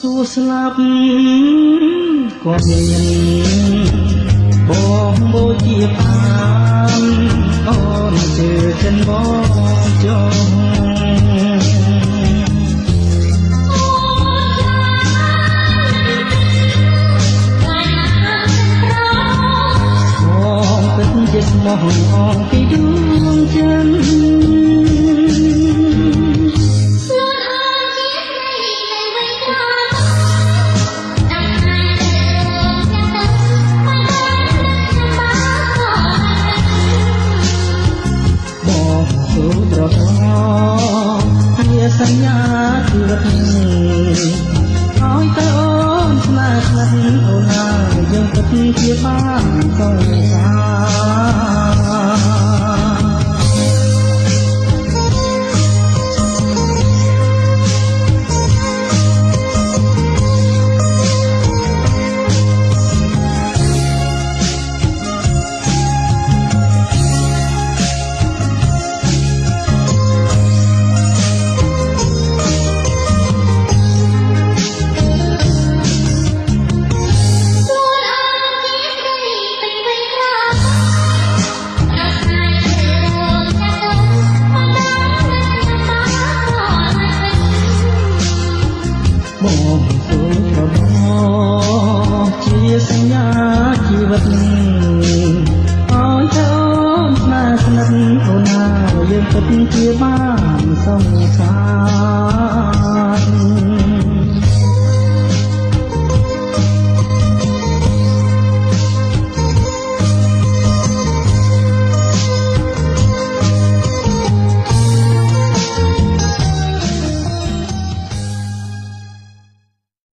ទោះស្លាប់ក៏មានបងបូជាបានអូនជឿចិនបងចងចិត្តមកអងពីដួងចិនសញ្ញាជីវិតឲ្យតើអូនស្នេហ៍ស្និទ្ធអូនណាយើងពិតជាបានសង្បងសូមប្រដងជាសញ្ញាជីវិតឲ្យទៅអូនស្នេហ៍ស្និទ្ធអូនណាយើងពិតជាបានសង្សារ